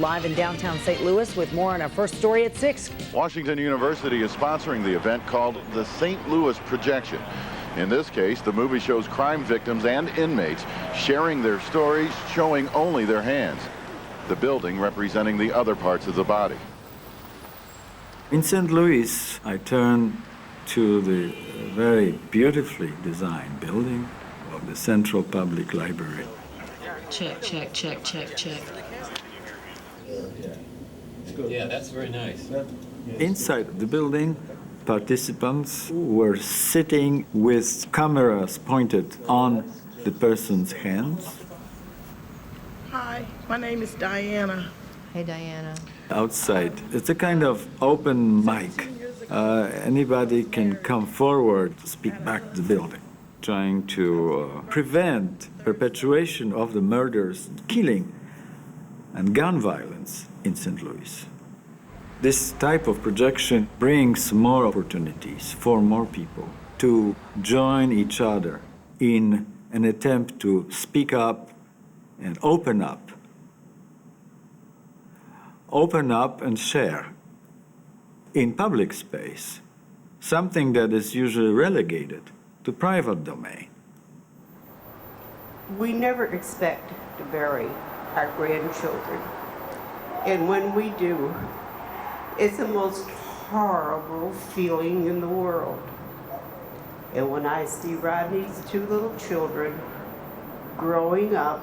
Live in downtown St. Louis with more on our first story at 6. Washington University is sponsoring the event called the St. Louis Projection. In this case, the movie shows crime victims and inmates sharing their stories, showing only their hands. The building representing the other parts of the body. In St. Louis, I turned to the very beautifully designed building of the Central Public Library. Check, check, check, check, check. Yeah, that's very nice. Inside the building, participants were sitting with cameras pointed on the person's hands. Hi, my name is Diana. Hey, Diana. Outside, it's a kind of open mic. Anybody can come forward to speak back to the building, trying to prevent perpetuation of the murders, killing, and gun violence in St. Louis. This type of projection brings more opportunities for more people to join each other in an attempt to speak up and open up and share in public space, something that is usually relegated to private domain. We never expect to bury our grandchildren, and when we do, it's the most horrible feeling in the world. And when I see Rodney's two little children growing up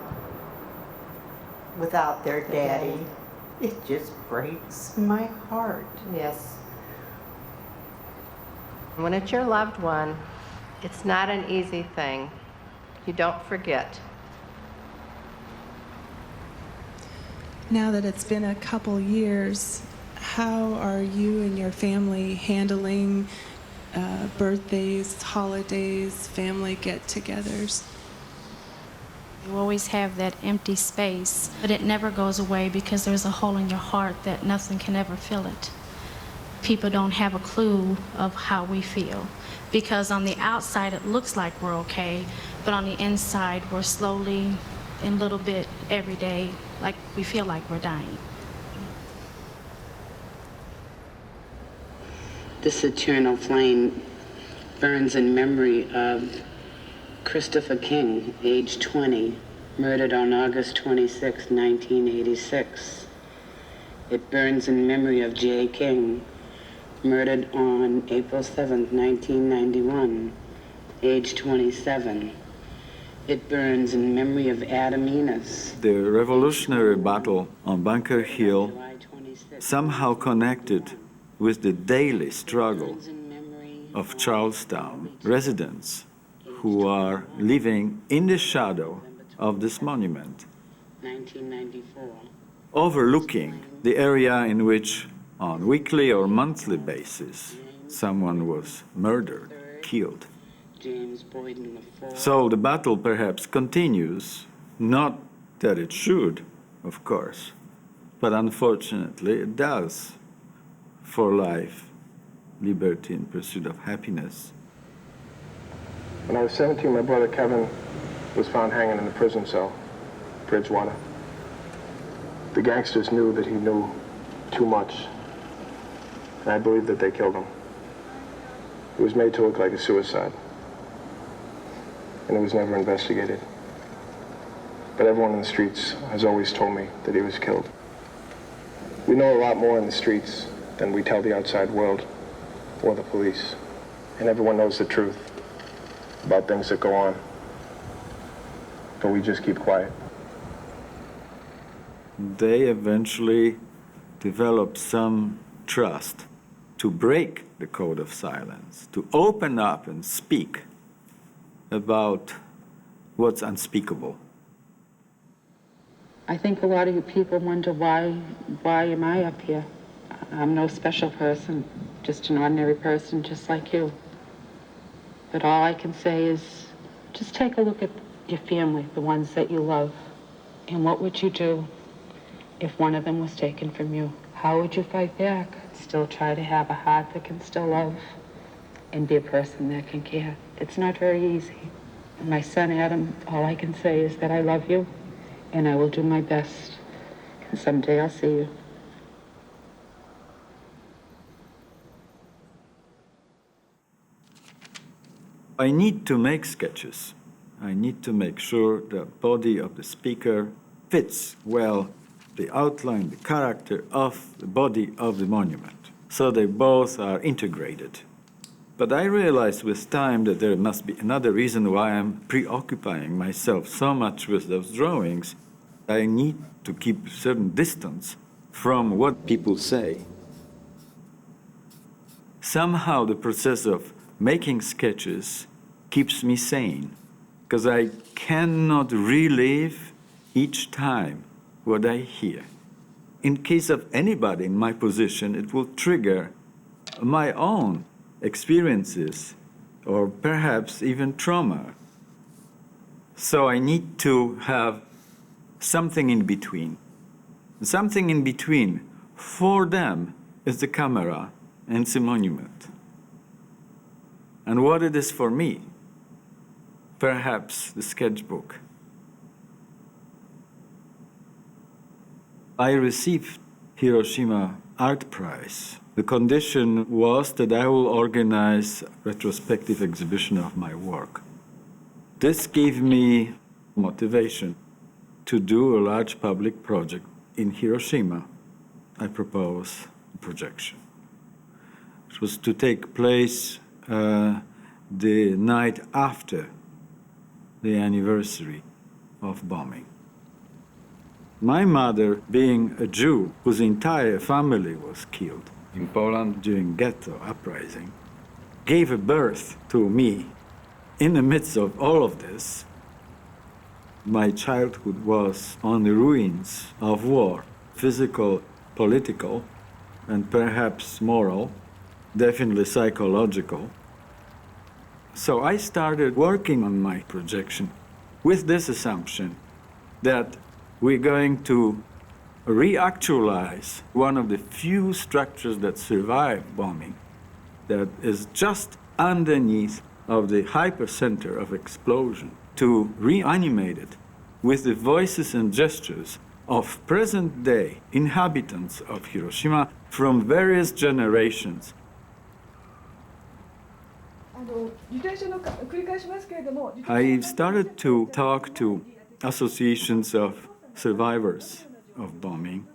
without their daddy, it just breaks my heart. Yes. When it's your loved one, it's not an easy thing. You don't forget. Now that it's been a couple years, how are you and your family handling birthdays, holidays, family get-togethers? You always have that empty space, but it never goes away because there's a hole in your heart that nothing can ever fill it. People don't have a clue of how we feel because on the outside it looks like we're okay, but on the inside we're slowly, in a little bit every day, like we feel like we're dying. This eternal flame burns in memory of Christopher King, age 20, murdered on August 26, 1986. It burns in memory of Jay King, murdered on April 7, 1991, age 27. It burns in memory of Adam Enos. The revolutionary battle on Bunker Hill somehow connected with the daily struggle of Charlestown residents who are living in the shadow of this monument, 1994. overlooking the area in which, on weekly or monthly basis, someone was murdered, killed. James Boyden IV. So the battle perhaps continues, not that it should, of course, but unfortunately it does, for life, liberty, and pursuit of happiness. When I was 17, my brother Kevin was found hanging in the prison cell, Bridgewater. The gangsters knew that he knew too much, and I believe that they killed him. It was made to look like a suicide, and it was never investigated. But everyone in the streets has always told me that he was killed. We know a lot more in the streets than we tell the outside world or the police, and everyone knows the truth about things that go on, but we just keep quiet. They eventually develop some trust to break the code of silence, to open up and speak about what's unspeakable. I think a lot of you people wonder why am I up here? I'm no special person, just an ordinary person just like you. But all I can say is just take a look at your family, the ones that you love, and what would you do if one of them was taken from you? How would you fight back? Still try to have a heart that can still love and be a person that can care. It's not very easy. My son Adam, all I can say is that I love you and I will do my best And someday I'll see you. I need to make sketches. I need to make sure the body of the speaker fits well the outline, the character of the body of the monument. So they both are integrated. But I realized with time that there must be another reason why I'm preoccupying myself so much with those drawings. I need to keep a certain distance from what people say. Somehow the process of making sketches keeps me sane, because I cannot relive each time what I hear. In case of anybody in my position, it will trigger my own experiences or perhaps even trauma. So I need to have something in between. Something in between for them is the camera and the monument. And what it is for me, perhaps the sketchbook. I received Hiroshima Art Prize. The condition was that I will organize a retrospective exhibition of my work. This gave me motivation to do a large public project in Hiroshima. I propose a projection. It was to take place the night after the anniversary of bombing. My mother, being a Jew whose entire family was killed in Poland during ghetto uprising, gave a birth to me in the midst of all of this. My childhood was on the ruins of war, physical, political, and perhaps moral, definitely psychological. So I started working on my projection with this assumption that we're going to reactualize one of the few structures that survived bombing, that is just underneath of the hypercenter of explosion, to reanimate it with the voices and gestures of present-day inhabitants of Hiroshima from various generations. I started to talk to associations of survivors of bombing.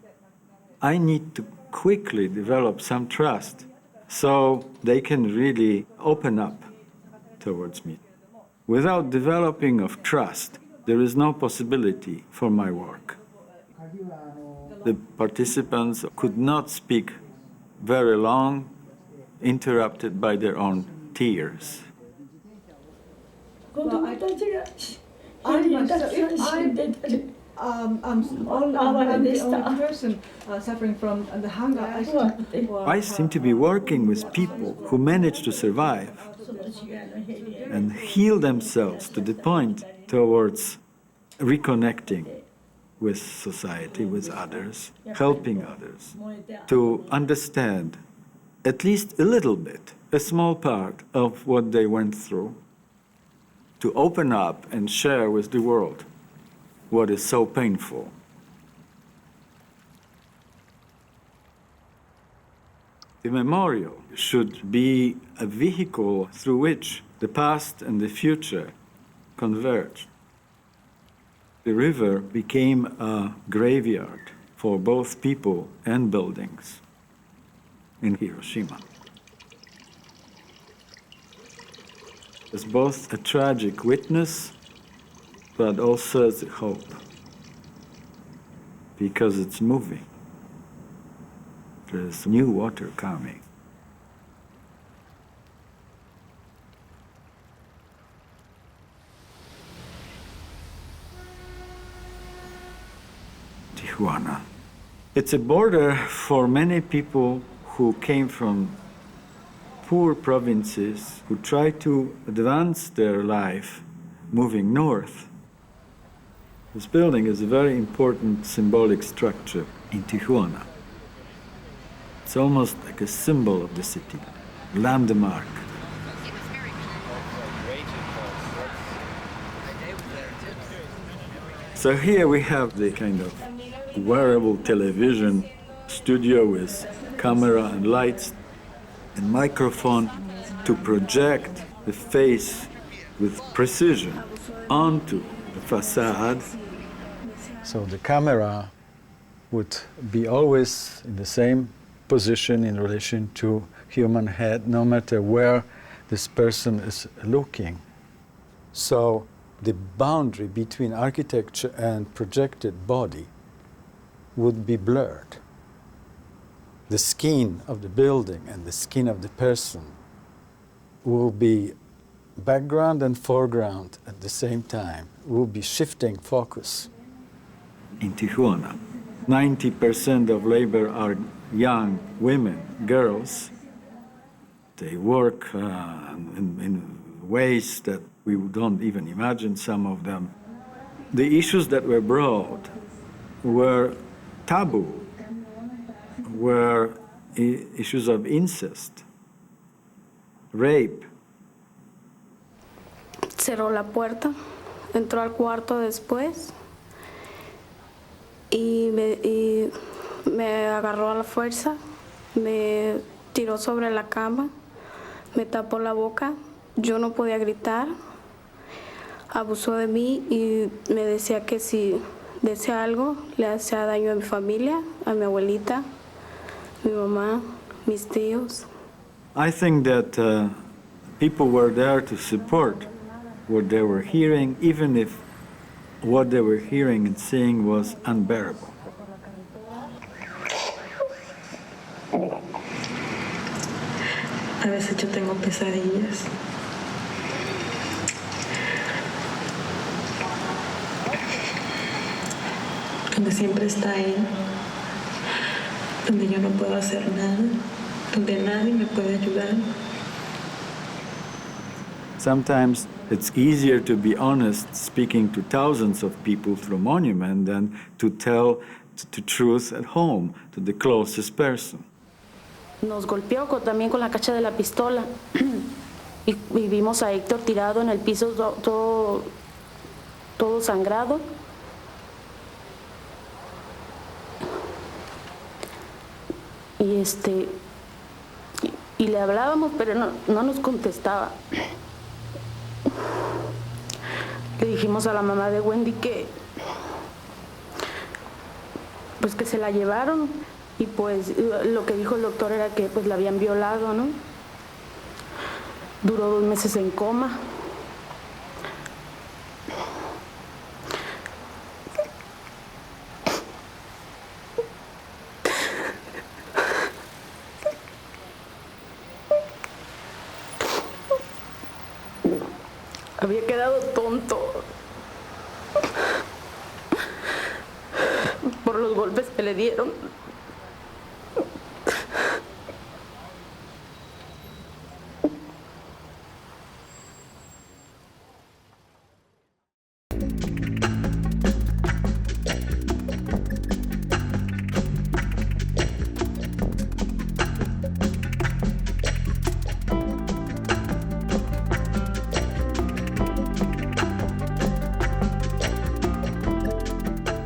I need to quickly develop some trust so they can really open up towards me. Without developing of trust, there is no possibility for my work. The participants could not speak very long, interrupted by their own tears. I'm the only person suffering from the hunger. I seem to be working with people who manage to survive and heal themselves to the point towards reconnecting with society, with others, helping others to understand at least a little bit, a small part of what they went through, to open up and share with the world what is so painful. The memorial should be a vehicle through which the past and the future converge. The river became a graveyard for both people and buildings in Hiroshima. It's both a tragic witness, but also as a hope, because it's moving. There's new water coming. Tijuana. It's a border for many people who came from poor provinces, who try to advance their life moving north. This building is a very important symbolic structure in Tijuana. It's almost like a symbol of the city, landmark. So here we have the kind of wearable television studio with camera and lights and microphone to project the face with precision onto the facade. So the camera would be always in the same position in relation to human head, no matter where this person is looking. So the boundary between architecture and projected body would be blurred. The skin of the building and the skin of the person will be background and foreground at the same time, will be shifting focus. In Tijuana, 90% of labor are young women, girls. They work in ways that we don't even imagine, some of them. The issues that were brought were taboo, were issues of incest, rape. Cerró la puerta, entró al cuarto después y me agarró a la fuerza, me tiró sobre la cama, me tapó la boca, yo no podía gritar, abusó de mí y me decía que si decía algo le hacía daño a mi familia, a mi abuelita, mi mamá, mis tíos. I think that people were there to support what they were hearing, even if what they were hearing and seeing was unbearable. A veces yo tengo pesadillas. Donde siempre está él, donde yo no puedo hacer nada, donde nadie me puede ayudar. Sometimes it's easier to be honest speaking to thousands of people through Monument than to tell the truth at home to the closest person. Nos golpeó también con la cacha de la pistola y vimos a Héctor tirado en el piso todo sangrado. Y le hablábamos, pero no nos contestaba. Le dijimos a la mamá de Wendy que se la llevaron y pues lo que dijo el doctor era que pues la habían violado, ¿no? Duró 2 meses en coma. Había quedado tonto por los golpes que le dieron.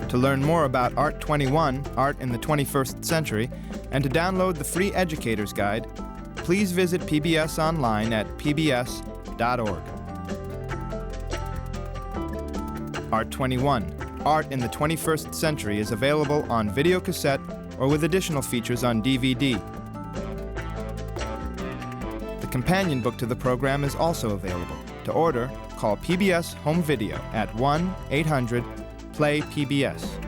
To learn more about Art21, Art in the 21st Century, and to download the free Educator's Guide, please visit PBS online at pbs.org. Art21, Art in the 21st Century is available on videocassette or with additional features on DVD. The companion book to the program is also available. To order, call PBS Home Video at 1-800-PLAY-PBS.